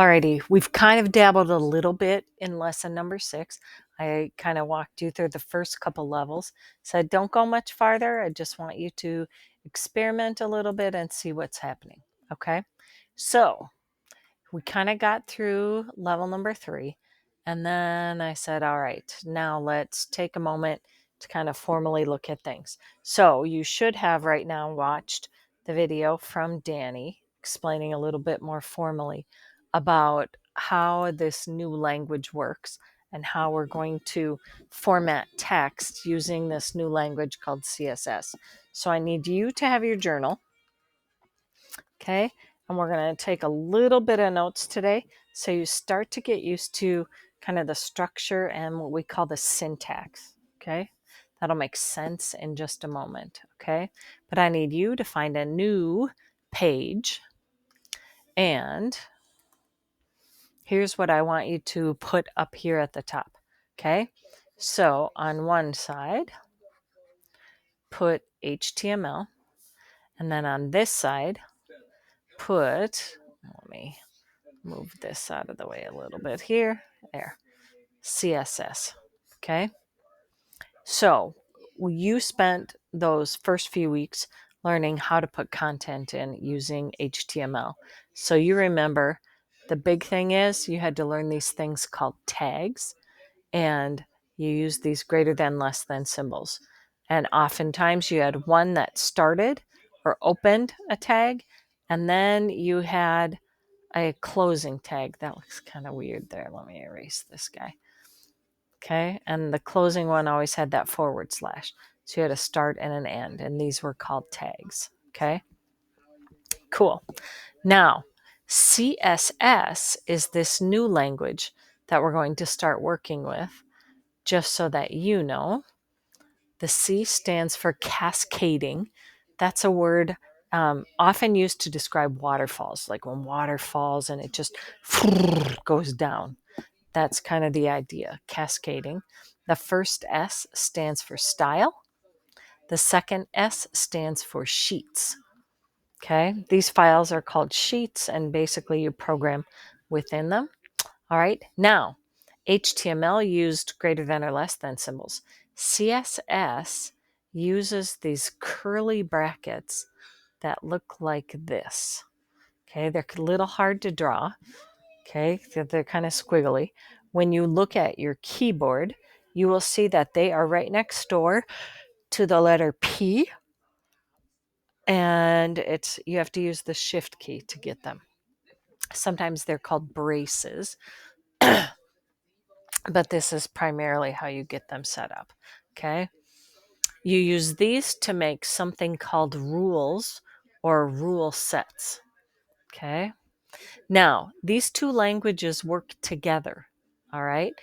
Alrighty, we've kind of dabbled a little bit in lesson number 6. I kind of walked you through the first couple levels. Said don't go much farther. I just want you to experiment a little bit and see what's happening. Okay, so we kind of got through level number 3. And then I said, all right, now let's take a moment to kind of formally look at things. So you should have right now watched the video from Danny explaining a little bit more formally about how this new language works and how we're going to format text using this new language called CSS. So I need you to have your journal. Okay, and we're going to take a little bit of notes today so you start to get used to kind of the structure and what we call the syntax. Okay, that'll make sense in just a moment. Okay, but I need you to find a new page, and here's what I want you to put up here at the top. Okay, so on one side, put HTML, and then on this side, put, let me move this out of the way a little bit here. There. CSS. Okay. So you spent those first few weeks learning how to put content in using HTML. So you remember the big thing is you had to learn these things called tags, and you use these greater than, less than symbols. And oftentimes you had one that started or opened a tag, and then you had a closing tag. That looks kind of weird there. Let me erase this guy. Okay, and the closing one always had that forward slash. So you had a start and an end, and these were called tags. Okay, cool. Now, CSS is this new language that we're going to start working with. Just so that you know, the C stands for cascading. That's a word often used to describe waterfalls, like when water falls and it just goes down. That's kind of the idea, cascading. The first S stands for style. The second S stands for sheets. Okay, these files are called sheets, and basically you program within them. All right, now HTML used greater than or less than symbols. CSS uses these curly brackets that look like this. Okay, they're a little hard to draw. Okay, they're kind of squiggly. When you look at your keyboard, you will see that they are right next door to the letter P, and you have to use the shift key to get them. Sometimes they're called braces, but this is primarily how you get them set up. Okay, you use these to make something called rules or rule sets. Okay, now these two languages work together. All right,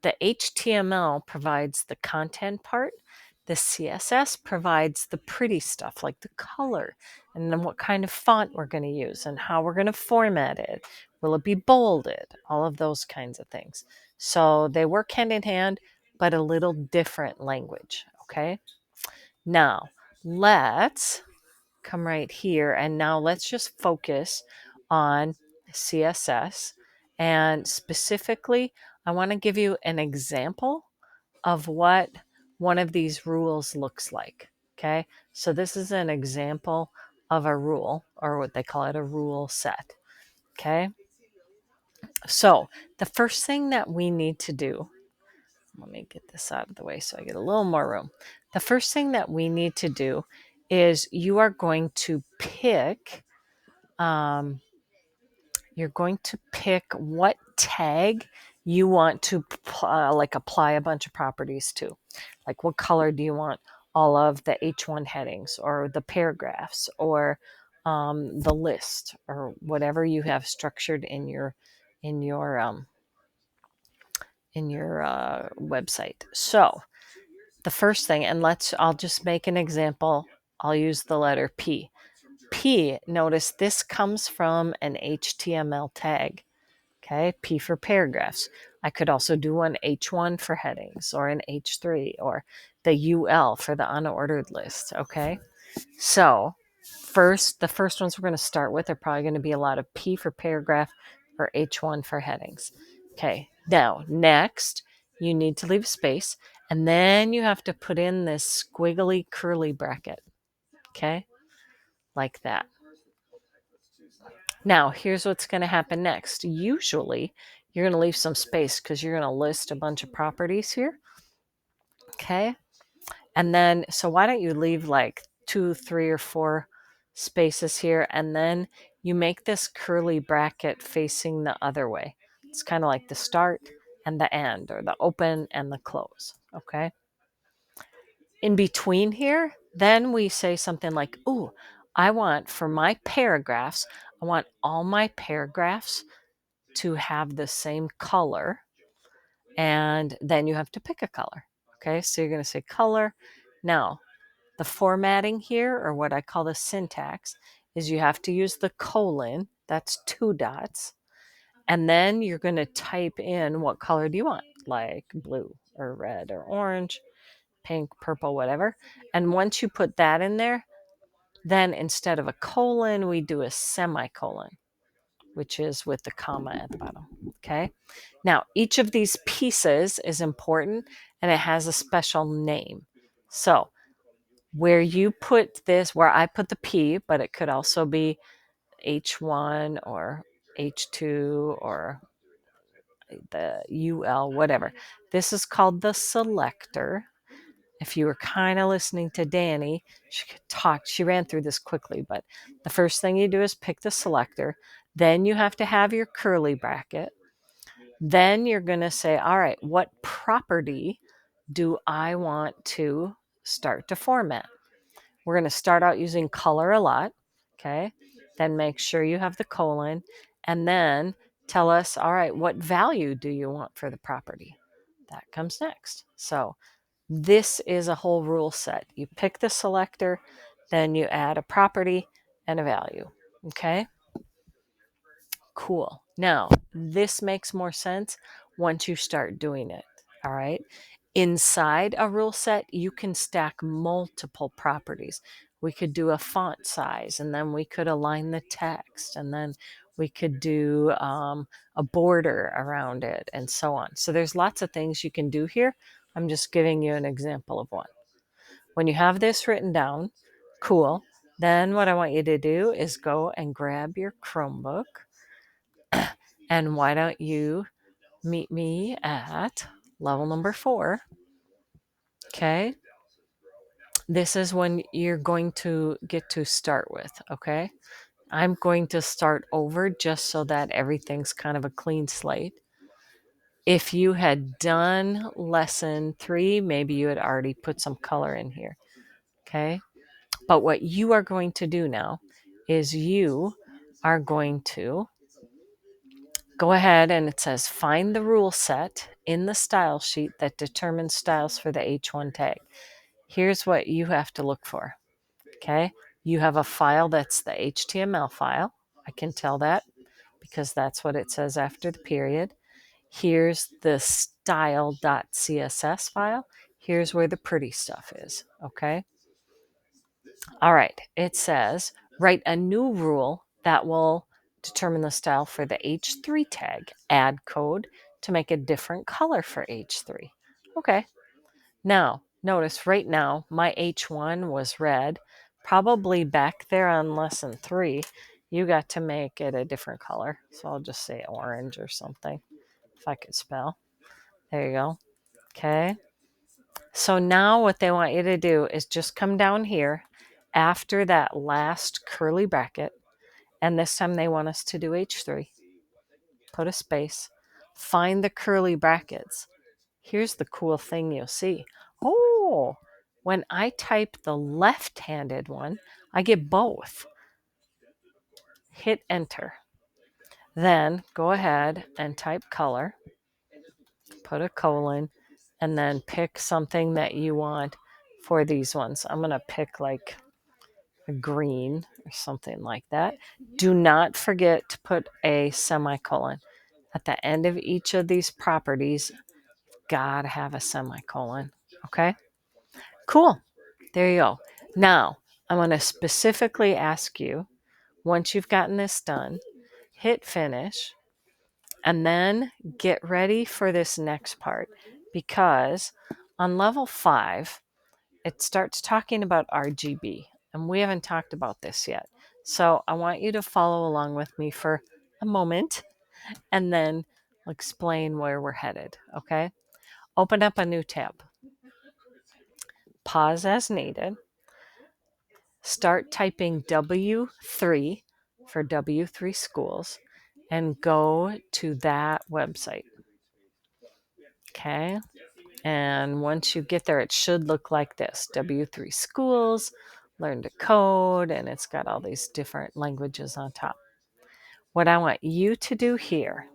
the HTML provides the content part. The CSS provides the pretty stuff like the color, and then what kind of font we're going to use and how we're going to format it. Will it be bolded? All of those kinds of things. So they work hand in hand, but a little different language. Okay. Now let's come right here, and now let's just focus on CSS. And specifically, I want to give you an example of what one of these rules looks like. Okay, so this is an example of a rule, or what they call it, a rule set. Okay, so the first thing that we need to do, let me get this out of the way so I get a little more room. The first thing that we need to do is you are going to pick what tag you want to apply a bunch of properties to. Like what color do you want all of the H1 headings or the paragraphs or the list or whatever you have structured in your website. So the first thing, and I'll just make an example. I'll use the letter P. P, notice this comes from an HTML tag. Okay, P for paragraphs. I could also do an H1 for headings or an H3 or the UL for the unordered list. Okay, so the first ones we're going to start with are probably going to be a lot of P for paragraph, or H1 for headings. Okay, now next you need to leave space, and then you have to put in this squiggly curly bracket. Okay, like that. Now, here's what's going to happen next. Usually, you're going to leave some space because you're going to list a bunch of properties here. Okay. And then, so why don't you leave like 2, 3, or 4 spaces here, and then you make this curly bracket facing the other way. It's kind of like the start and the end, or the open and the close. Okay. In between here, then we say something like, ooh, I want for my paragraphs, I want all my paragraphs to have the same color, and then you have to pick a color. Okay, so you're going to say color. Now, the formatting here, or what I call the syntax, is you have to use the colon, that's 2 dots, and then you're going to type in what color do you want, like blue or red or orange, pink, purple, whatever. And once you put that in there, then instead of a colon, we do a semicolon, which is with the comma at the bottom. Okay. Now, each of these pieces is important, and it has a special name. So, where you put this, where I put the P, but it could also be H1 or H2 or the UL, whatever. This is called the selector. If you were kind of listening to Danny, she could talk. She ran through this quickly, but the first thing you do is pick the selector. Then you have to have your curly bracket. Then you're going to say, all right, what property do I want to start to format? We're going to start out using color a lot. Okay. Then make sure you have the colon, and then tell us, all right, what value do you want for the property? That comes next. So this is a whole rule set. You pick the selector, then you add a property and a value. Okay. Cool. Now, this makes more sense once you start doing it. All right. Inside a rule set, you can stack multiple properties. We could do a font size, and then we could align the text, and then we could do a border around it, and so on. So there's lots of things you can do here. I'm just giving you an example of one. When you have this written down, cool. Then what I want you to do is go and grab your Chromebook. And why don't you meet me at level number 4? Okay. This is when you're going to get to start with. Okay. I'm going to start over just so that everything's kind of a clean slate. If you had done lesson 3, maybe you had already put some color in here. Okay. But what you are going to do now is you are going to go ahead, and it says find the rule set in the style sheet that determines styles for the H1 tag. Here's what you have to look for. Okay. You have a file that's the HTML file. I can tell that because that's what it says after the period. Here's the style.css file. Here's where the pretty stuff is. Okay. All right. It says write a new rule that will determine the style for the H3 tag. Add code to make a different color for H3. Okay. Now, notice right now my H1 was red. Probably back there on lesson 3, you got to make it a different color. So I'll just say orange or something if I could spell. There you go. Okay. So now what they want you to do is just come down here after that last curly bracket. And this time they want us to do H3. Put a space. Find the curly brackets. Here's the cool thing you'll see. Oh, when I type the left-handed one, I get both. Hit enter. Then go ahead and type color, put a colon, and then pick something that you want for these ones. I'm going to pick like a green or something like that. Do not forget to put a semicolon. At the end of each of these properties, gotta have a semicolon. Okay? Cool. There you go. Now, I'm going to specifically ask you, once you've gotten this done, hit finish. And then get ready for this next part, because on level 5, it starts talking about RGB, and we haven't talked about this yet. So I want you to follow along with me for a moment, and then I'll explain where we're headed, okay? Open up a new tab. Pause as needed. Start typing W3 for W3 schools and go to that website, okay? And once you get there, it should look like this: W3 schools, learn to code, and it's got all these different languages on top. What I want you to do here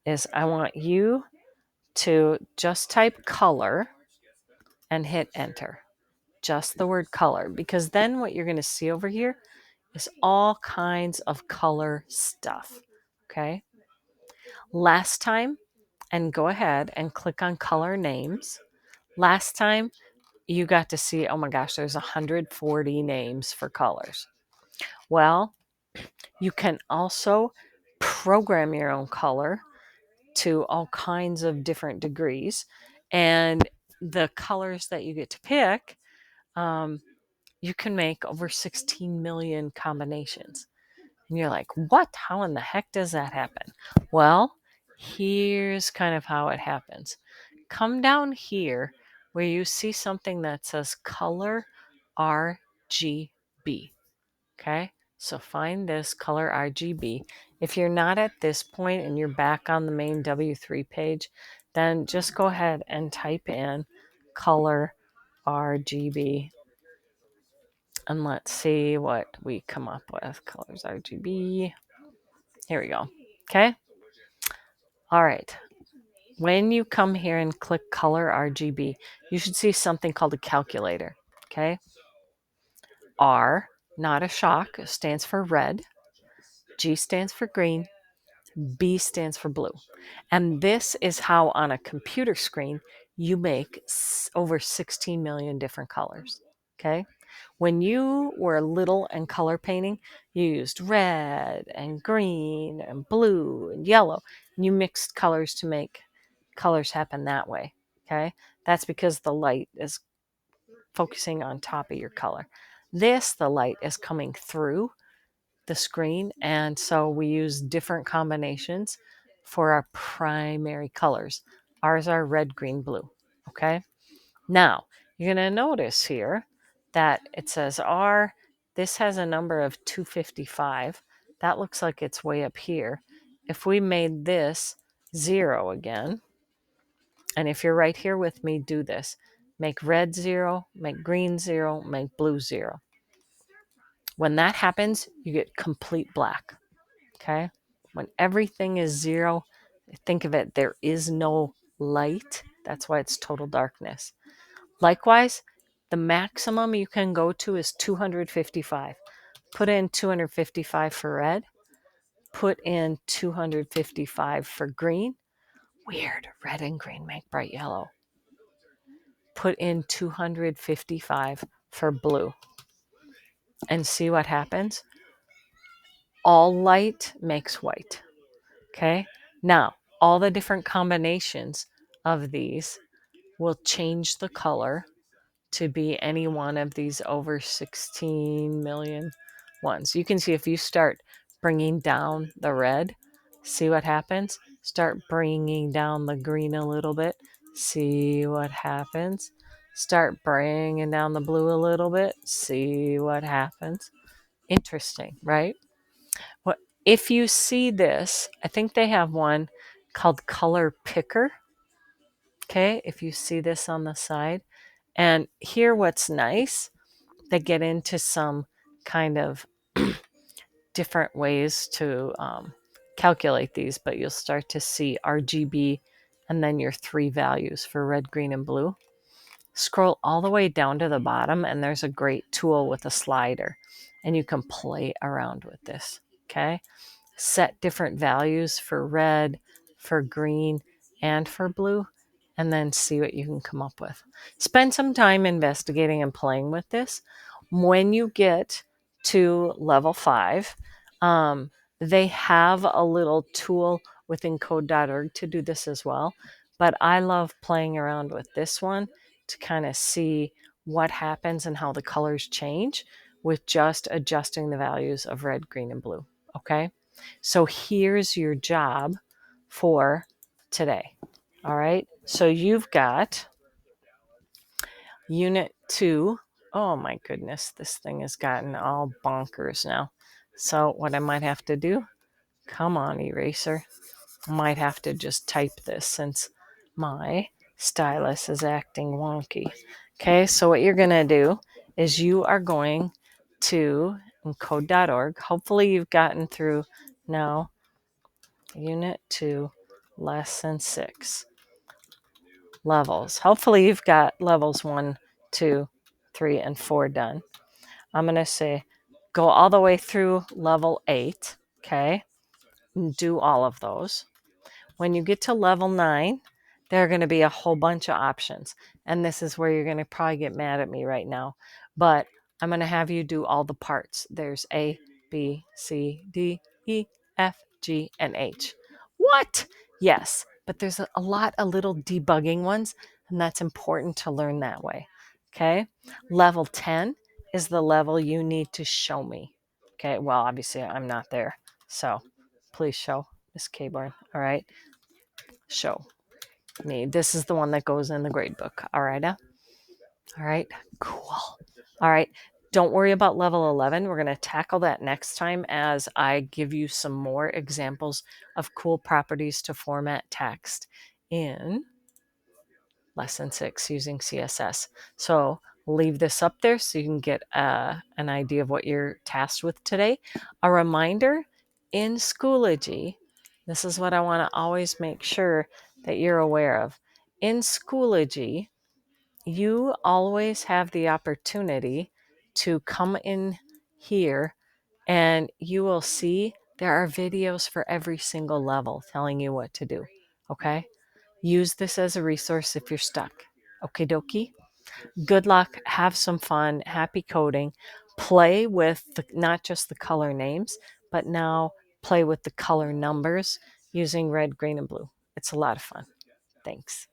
is I want you to just type color and hit enter. Just the word color, because then what you're going to see over here is all kinds of color stuff. Okay. Last time, and go ahead and click on color names. Last time, you got to see, oh my gosh, there's 140 names for colors. Well, you can also program your own color to all kinds of different degrees. And the colors that you get to pick, you can make over 16 million combinations. And you're like, what? How in the heck does that happen? Well, here's kind of how it happens. Come down here where you see something that says color RGB. Okay, so find this color RGB. If you're not at this point and you're back on the main W3 page, then just go ahead and type in color RGB. And let's see what we come up with. Colors RGB. Here we go. Okay. All right. When you come here and click color RGB, you should see something called a calculator. Okay. R, not a shock, stands for red. G stands for green. B stands for blue. And this is how on a computer screen you make over 16 million different colors. Okay. When you were little and color painting, you used red and green and blue and yellow, and you mixed colors to make colors happen that way. Okay. That's because the light is focusing on top of your color. The light is coming through the screen, and so we use different combinations for our primary colors. Ours are red, green, blue. Okay. Now, you're going to notice here that it says R. This has a number of 255. That looks like it's way up here. If we made this 0 again, and if you're right here with me, do this. Make red 0, make green 0, make blue 0. When that happens, you get complete black. Okay? When everything is 0, think of it, there is no light. That's why it's total darkness. Likewise, the maximum you can go to is 255. Put in 255 for red. Put in 255 for green. Weird, red and green make bright yellow. Put in 255 for blue. And see what happens? All light makes white. Okay? Now, all the different combinations of these will change the color to be any one of these over 16 million ones. You can see if you start bringing down the red, see what happens? Start bringing down the green a little bit, see what happens? Start bringing down the blue a little bit, see what happens? Interesting, right? What if you see this? I think they have one called Color Picker. Okay, if you see this on the side. And here, what's nice, they get into some kind of different ways to calculate these, but you'll start to see RGB and then your 3 values for red, green, and blue. Scroll all the way down to the bottom, and there's a great tool with a slider, and you can play around with this. Okay, set different values for red, for green, and for blue, and then see what you can come up with. Spend some time investigating and playing with this. When you get to level 5, they have a little tool with encode.org to do this as well. But I love playing around with this one to kind of see what happens and how the colors change with just adjusting the values of red, green, and blue. Okay, so here's your job for today. All right, so you've got Unit 2. Oh my goodness, this thing has gotten all bonkers now. So what I might have to do, come on, eraser, I might have to just type this since my stylus is acting wonky. Okay, so what you're going to do is you are going to encode.org. Hopefully you've gotten through now Unit 2, Lesson 6. Levels. Hopefully you've got levels 1, 2, 3, and 4 done. I'm going to say go all the way through level 8, okay? And do all of those. When you get to level 9, there are going to be a whole bunch of options. And this is where you're going to probably get mad at me right now. But I'm going to have you do all the parts. There's A, B, C, D, E, F, G, and H. What? Yes, but there's a lot of little debugging ones, and that's important to learn that way. Okay? Level 10 is the level you need to show me. Okay, well, obviously I'm not there. So please show Miss Kborn. All right. Show me. This is the one that goes in the grade book. All right. All right. Cool. All right. Don't worry about level 11. We're going to tackle that next time as I give you some more examples of cool properties to format text in lesson 6 using CSS. So leave this up there so you can get an idea of what you're tasked with today. A reminder, in Schoology, this is what I want to always make sure that you're aware of. In Schoology, you always have the opportunity to come in here and you will see there are videos for every single level telling you what to do. Okay? Use this as a resource if you're stuck. Okie dokie. Good luck. Have some fun. Happy coding. Play with not just the color names, but now play with the color numbers using red, green, and blue. It's a lot of fun. Thanks.